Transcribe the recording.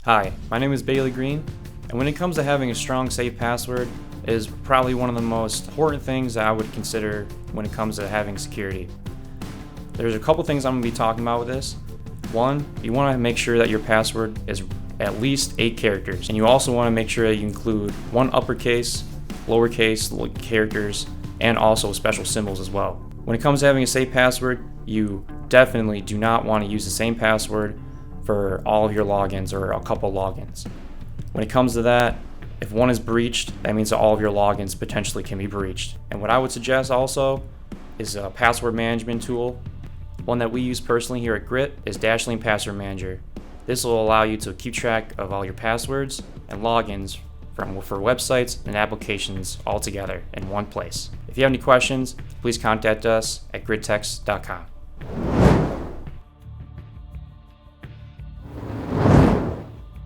Hi, my name is Bailey Green, and when it comes to having a strong, safe password, it is probably one of the most important things that I would consider when it comes to having security. There's a couple things I'm going to be talking about with this. One, you want to make sure that your password is at least 8 characters, and you also want to make sure that you include one uppercase, lowercase characters, and also special symbols as well. When it comes to having a safe password, you definitely do not want to use the same password for all of your logins or a couple logins. When it comes to that, if one is breached, that means that all of your logins potentially can be breached. And what I would suggest also is a password management tool. One that we use personally here at Grit is Dashlane Password Manager. This will allow you to keep track of all your passwords and logins for websites and applications all together in one place. If you have any questions, please contact us at grittext.com.